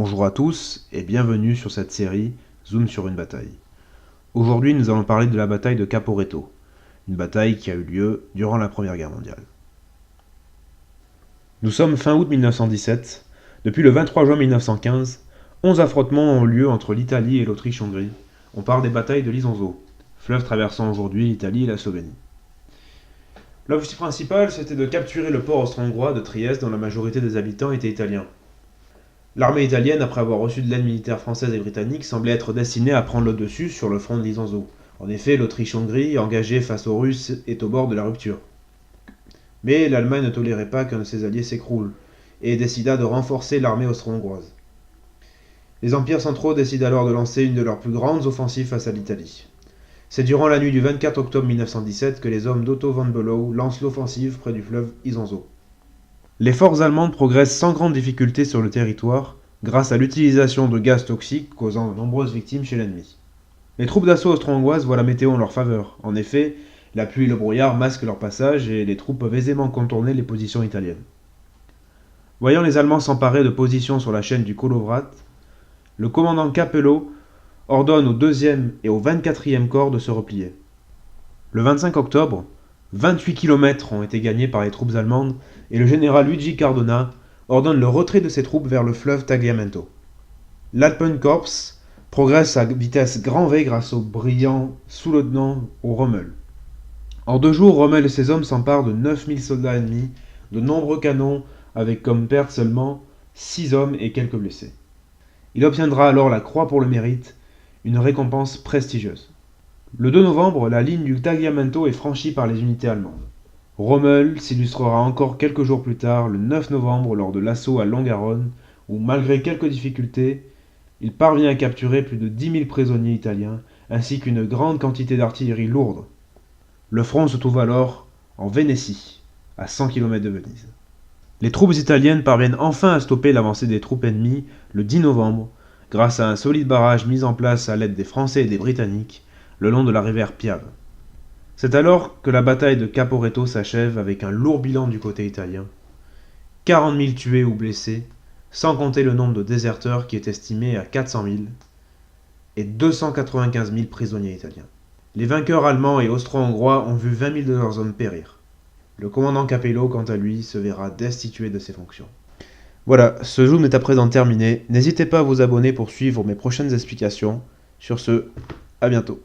Bonjour à tous et bienvenue sur cette série Zoom sur une bataille. Aujourd'hui nous allons parler de la bataille de Caporetto, une bataille qui a eu lieu durant la Première Guerre mondiale. Nous sommes fin août 1917. Depuis le 23 juin 1915, 11 affrontements ont lieu entre l'Italie et l'Autriche-Hongrie. On parle des batailles de l'Isonzo, fleuve traversant aujourd'hui l'Italie et la Slovénie. L'objectif principal, c'était de capturer le port austro-hongrois de Trieste dont la majorité des habitants étaient italiens. L'armée italienne, après avoir reçu de l'aide militaire française et britannique, semblait être destinée à prendre le dessus sur le front de l'Isonzo. En effet, l'Autriche-Hongrie, engagée face aux Russes, est au bord de la rupture. Mais l'Allemagne ne tolérait pas qu'un de ses alliés s'écroule, et décida de renforcer l'armée austro-hongroise. Les empires centraux décident alors de lancer une de leurs plus grandes offensives face à l'Italie. C'est durant la nuit du 24 octobre 1917 que les hommes d'Otto von Below lancent l'offensive près du fleuve Isonzo. Les forces allemandes progressent sans grande difficulté sur le territoire, grâce à l'utilisation de gaz toxiques causant de nombreuses victimes chez l'ennemi. Les troupes d'assaut austro-hongroises voient la météo en leur faveur. En effet, la pluie et le brouillard masquent leur passage et les troupes peuvent aisément contourner les positions italiennes. Voyant les Allemands s'emparer de positions sur la chaîne du Kolovrat, le commandant Capello ordonne au 2e et au 24e corps de se replier. Le 25 octobre, 28 km ont été gagnés par les troupes allemandes et le général Luigi Cardona ordonne le retrait de ses troupes vers le fleuve Tagliamento. L'Alpenkorps progresse à vitesse grand V grâce au brillant sous-lieutenant au Rommel. En 2 jours, Rommel et ses hommes s'emparent de 9000 soldats ennemis, de nombreux canons avec comme perte seulement 6 hommes et quelques blessés. Il obtiendra alors la Croix pour le mérite, une récompense prestigieuse. Le 2 novembre, la ligne du Tagliamento est franchie par les unités allemandes. Rommel s'illustrera encore quelques jours plus tard, le 9 novembre, lors de l'assaut à Longarone, où, malgré quelques difficultés, il parvient à capturer plus de 10 000 prisonniers italiens, ainsi qu'une grande quantité d'artillerie lourde. Le front se trouve alors en Vénétie, à 100 km de Venise. Les troupes italiennes parviennent enfin à stopper l'avancée des troupes ennemies le 10 novembre, grâce à un solide barrage mis en place à l'aide des Français et des Britanniques, le long de la rivière Piave. C'est alors que la bataille de Caporetto s'achève avec un lourd bilan du côté italien. 40 000 tués ou blessés, sans compter le nombre de déserteurs qui est estimé à 400 000, et 295 000 prisonniers italiens. Les vainqueurs allemands et austro-hongrois ont vu 20 000 de leurs hommes périr. Le commandant Capello, quant à lui, se verra destitué de ses fonctions. Voilà, ce zoom est à présent terminé. N'hésitez pas à vous abonner pour suivre mes prochaines explications. Sur ce, à bientôt.